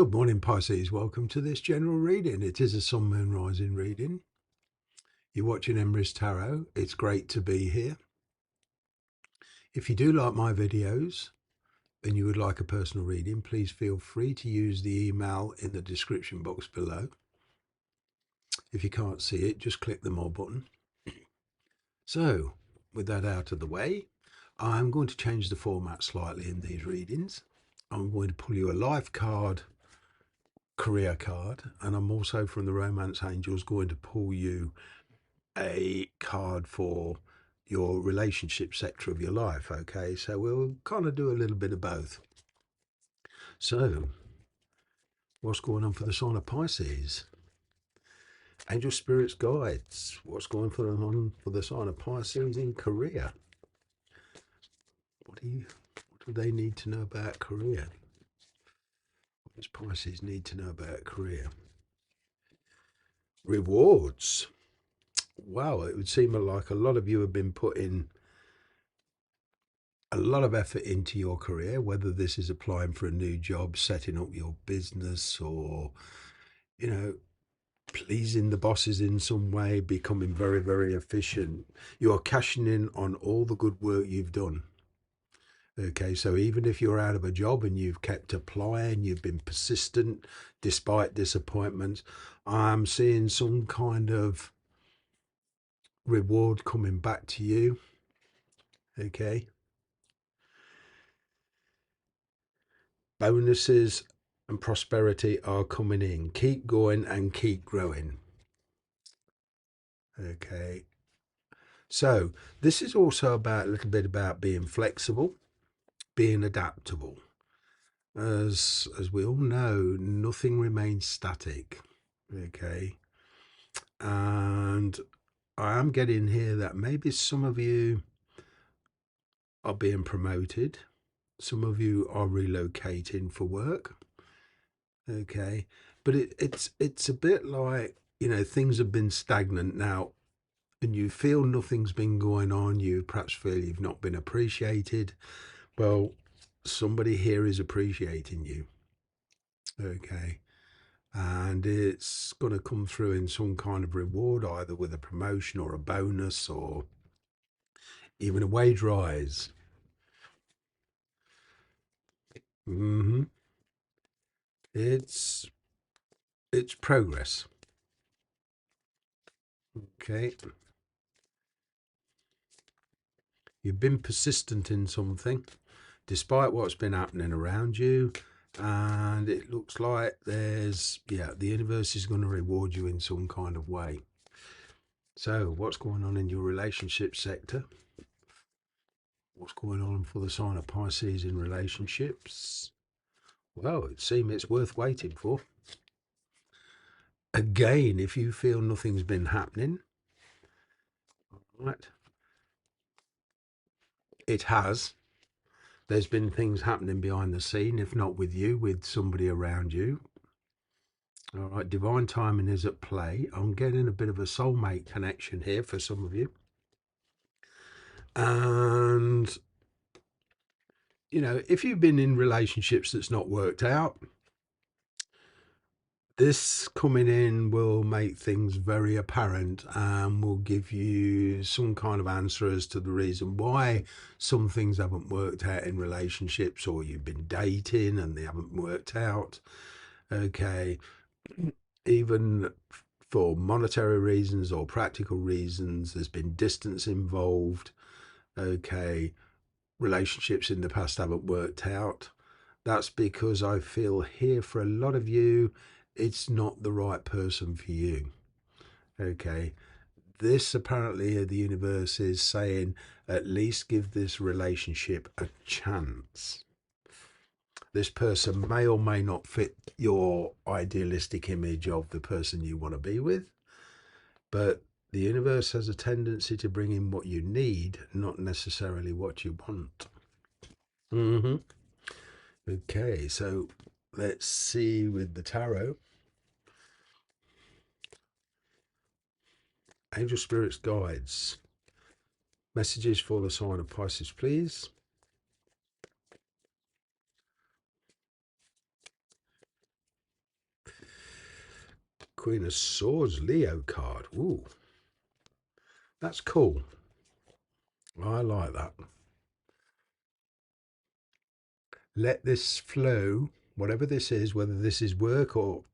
Good morning, Pisces. Welcome to this general reading. It is a Sun, Moon, Rising reading. You're watching Emrys Tarot. It's great to be here. If you do like my videos and you would like a personal reading, please feel free to use the email in the description box below. If you can't see it, just click the More button. So, with that out of the way, I'm going to change the format slightly in these readings. I'm going to pull you a life card, career card, and I'm also from the Romance Angels going to pull you a card for your relationship sector of your life. Okay, so we'll kind of do a little bit of both. So, what's going on for the sign of Pisces? Angel spirits guides. What's going on for the sign of Pisces in career? What do they need to know about career? What does Pisces need to know about career? Rewards. Wow, it would seem like a lot of you have been putting a lot of effort into your career, whether this is applying for a new job, setting up your business, or, pleasing the bosses in some way, becoming very, very efficient. You're cashing in on all the good work you've done. Okay, so even if you're out of a job and you've kept applying, you've been persistent despite disappointments, I'm seeing some kind of reward coming back to you. Okay. Bonuses and prosperity are coming in. Keep going and keep growing. Okay. So this is also about a little bit about being flexible, being adaptable. As we all know, nothing remains static. Okay. And I am getting here that maybe some of you are being promoted. Some of you are relocating for work. Okay. But it's a bit like, things have been stagnant now and you feel nothing's been going on, you perhaps feel you've not been appreciated. Well, somebody here is appreciating you. Okay. And it's going to come through in some kind of reward, either with a promotion or a bonus or even a wage rise. Mm-hmm. It's progress. Okay. You've been persistent in something despite what's been happening around you, and it looks like the universe is going to reward you in some kind of way. So what's going on in your relationship sector? What's going on for the sign of Pisces in relationships? Well, it seems it's worth waiting for. Again, if you feel nothing's been happening, right, it has. There's been things happening behind the scene, if not with you, with somebody around you. All right, divine timing is at play. I'm getting a bit of a soulmate connection here for some of you. And, if you've been in relationships that's not worked out, this coming in will make things very apparent and will give you some kind of answer as to the reason why some things haven't worked out in relationships, or you've been dating and they haven't worked out. Okay. Even for monetary reasons or practical reasons, there's been distance involved. Okay. Relationships in the past haven't worked out. That's because I feel here for a lot of you, it's not the right person for you. Okay. This apparently the universe is saying at least give this relationship a chance. This person may or may not fit your idealistic image of the person you want to be with, but the universe has a tendency to bring in what you need, not necessarily what you want. Mm-hmm. Okay, so let's see with the tarot. Angel spirits guides. Messages for the sign of Pisces, please. Queen of Swords, Leo card. Ooh, that's cool. I like that. Let this flow, whatever this is, whether this is work or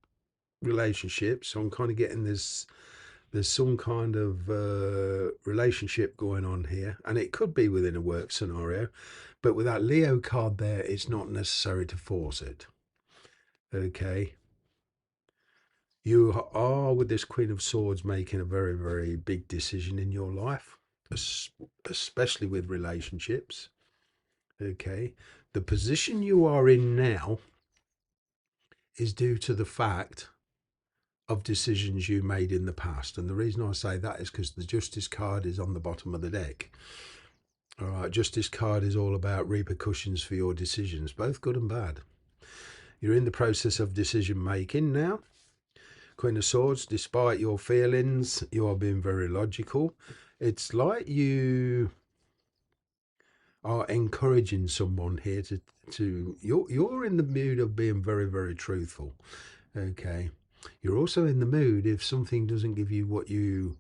relationships. So I'm kind of getting this. There's some kind of relationship going on here, and it could be within a work scenario. But with that Leo card there, it's not necessary to force it. Okay. You are, with this Queen of Swords, making a very, very big decision in your life, especially with relationships. Okay. The position you are in now is due to the fact of decisions you made in the past. And the reason I say that is because the Justice card is on the bottom of the deck. All right. Justice card is all about repercussions for your decisions, both good and bad. You're in the process of decision making now. Queen of Swords, despite your feelings, you are being very logical. It's like you are encouraging someone here to you're in the mood of being very, very truthful. Okay. You're also in the mood, if something doesn't give you what you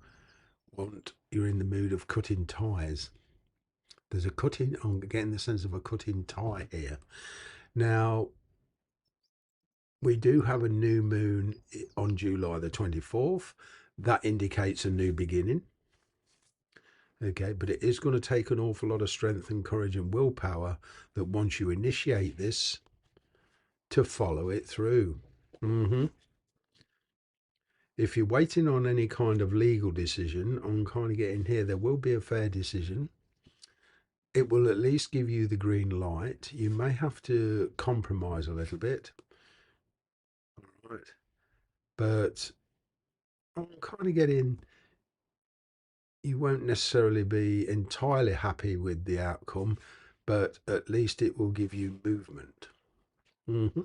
want, you're in the mood of cutting ties. There's a cutting, I'm getting the sense of a cutting tie here. Now, we do have a new moon on July the 24th. That indicates a new beginning. Okay, but it is going to take an awful lot of strength and courage and willpower that once you initiate this, to follow it through. If you're waiting on any kind of legal decision, I'm kind of getting here, there will be a fair decision. It will at least give you the green light. You may have to compromise a little bit. Right. But I'm kind of getting, you won't necessarily be entirely happy with the outcome, but at least it will give you movement. Mm-hmm.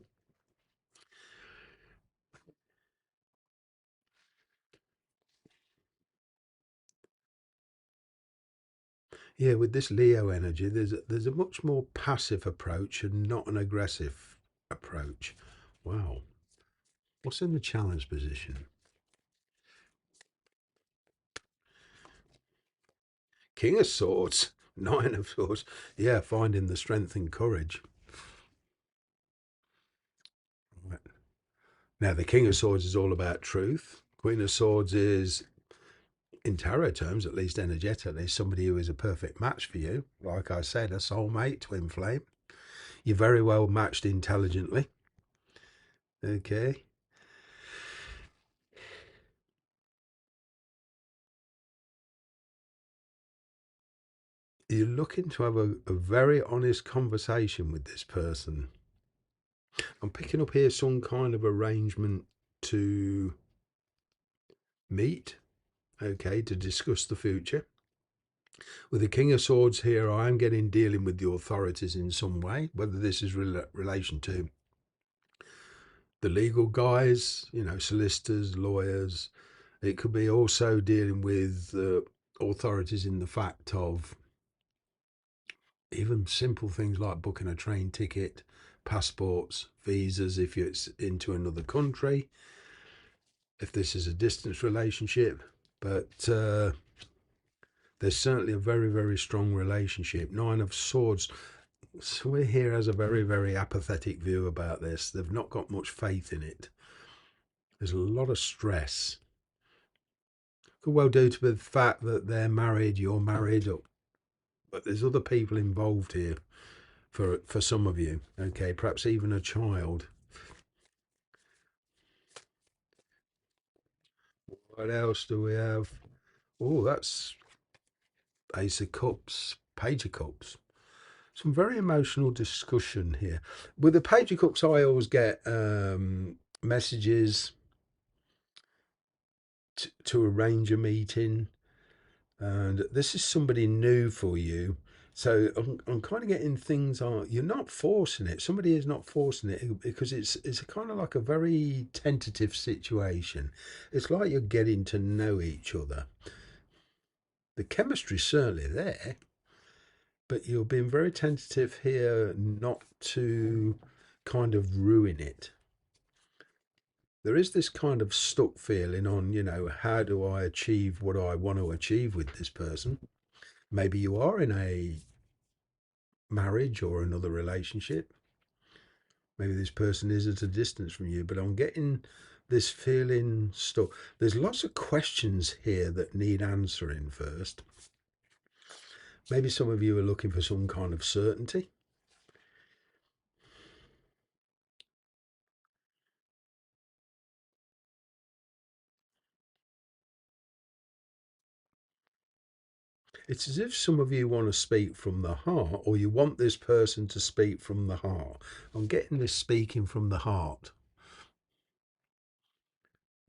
Yeah, with this Leo energy, there's a much more passive approach and not an aggressive approach. Wow. What's in the challenge position? King of Swords, Nine of Swords. Yeah, finding the strength and courage. Right. Now, the King of Swords is all about truth. Queen of Swords is, in tarot terms, at least energetically, somebody who is a perfect match for you. Like I said, a soulmate, twin flame. You're very well matched intelligently. Okay. You're looking to have a very honest conversation with this person. I'm picking up here some kind of arrangement to meet, okay, to discuss the future. With the King of Swords here, I am getting dealing with the authorities in some way, whether this is relation to the legal guys, solicitors, lawyers. It could be also dealing with authorities in the fact of even simple things like booking a train ticket, passports, visas if it's into another country, if this is a distance relationship. But there's certainly a very, very strong relationship. Nine of Swords. So we're here has a very, very apathetic view about this. They've not got much faith in it. There's a lot of stress. Could well due to the fact that they're married, you're married, but there's other people involved here for some of you. Okay, perhaps even a child. What else do we have? Oh, that's Ace of Cups, Page of Cups. Some very emotional discussion here. With the Page of Cups, I always get messages to arrange a meeting, and this is somebody new for you. So I'm kind of getting things on. You're not forcing it. Somebody is not forcing it because it's a kind of like a very tentative situation. It's like you're getting to know each other. The chemistry's certainly there, but you're being very tentative here not to kind of ruin it. there is this kind of stuck feeling on, how do I achieve what I want to achieve with this person? Maybe you are in a marriage or another relationship. Maybe this person is at a distance from you, but I'm getting this feeling stuck. There's lots of questions here that need answering first. Maybe some of you are looking for some kind of certainty. It's as if some of you want to speak from the heart, or you want this person to speak from the heart. I'm getting this speaking from the heart.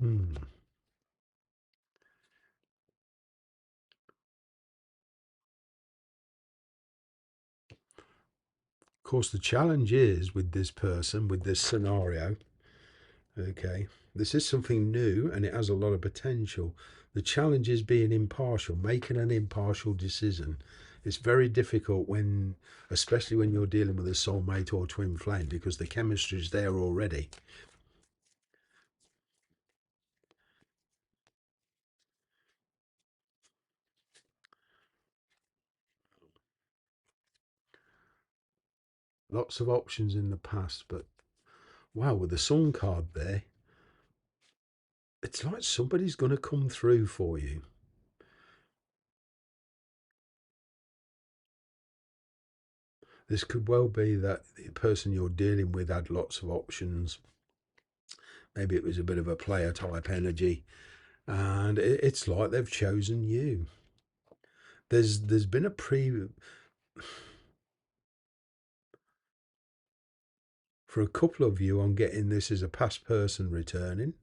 Hmm. Of course, the challenge is with this person, with this scenario, okay, this is something new and it has a lot of potential. The challenge is being impartial, making an impartial decision. It's very difficult when, especially when you're dealing with a soulmate or twin flame, because the chemistry is there already. Lots of options in the past, but wow, with the sun card there, it's like somebody's going to come through for you. This could well be that the person you're dealing with had lots of options. Maybe it was a bit of a player type energy, and it's like they've chosen you. There's been a for a couple of you. I'm getting this as a past person returning,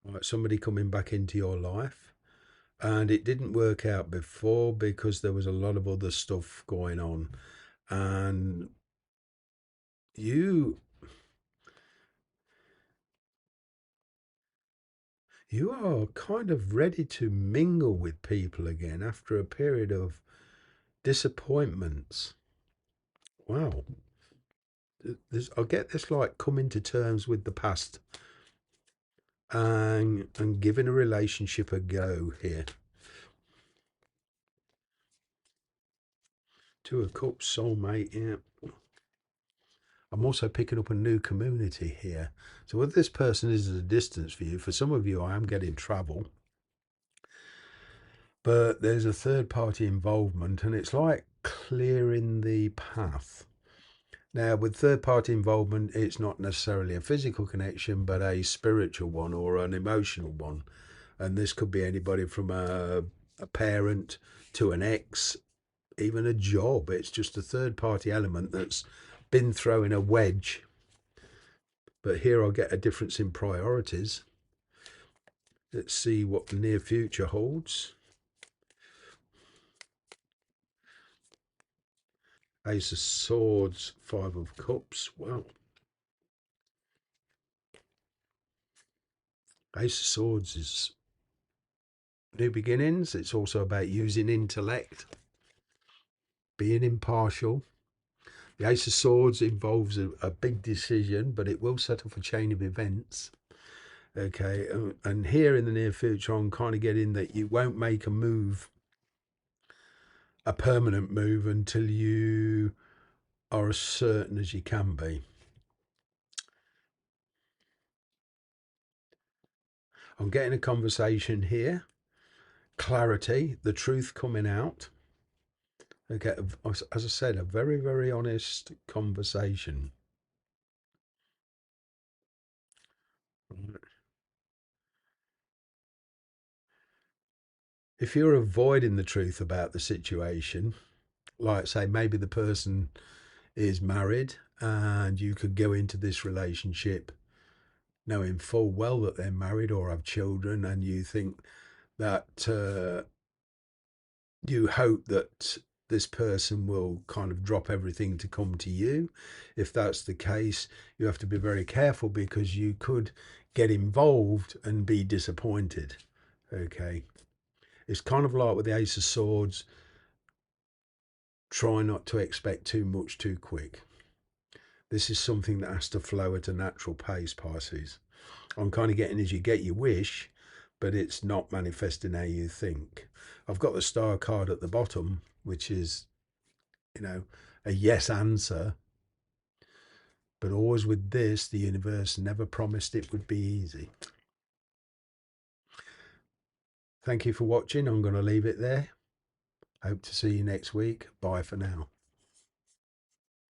like somebody coming back into your life, and it didn't work out before because there was a lot of other stuff going on, and you you are kind of ready to mingle with people again after a period of disappointments. Wow. I get this like coming to terms with the past and giving a relationship a go here. Two of Cups, soulmate, yeah. I'm also picking up a new community here. So whether this person is at a distance for you, for some of you, I am getting travel, but there's a third party involvement and it's like clearing the path. Now, with third party involvement, it's not necessarily a physical connection, but a spiritual one or an emotional one. And this could be anybody from a parent to an ex, even a job. It's just a third party element that's been throwing a wedge. But here I'll get a difference in priorities. Let's see what the near future holds. Ace of Swords, Five of Cups. Well, Ace of Swords is new beginnings. It's also about using intellect, being impartial. The Ace of Swords involves a big decision, but it will set off a chain of events. Okay, and here in the near future, I'm kind of getting that you won't make a move, a permanent move, until you are as certain as you can be. I'm getting a conversation here, clarity, the truth coming out. Okay, as I said, a very, very honest conversation. If you're avoiding the truth about the situation, like say maybe the person is married and you could go into this relationship knowing full well that they're married or have children, and you think that you hope that this person will kind of drop everything to come to you. If that's the case, you have to be very careful because you could get involved and be disappointed. Okay. It's kind of like with the Ace of Swords, try not to expect too much too quick. This is something that has to flow at a natural pace, Pisces. I'm kind of getting as you get your wish, but it's not manifesting how you think. I've got the star card at the bottom, which is, you know, a yes answer. But always with this, the universe never promised it would be easy. Thank you for watching. I'm going to leave it there. Hope to see you next week. Bye for now.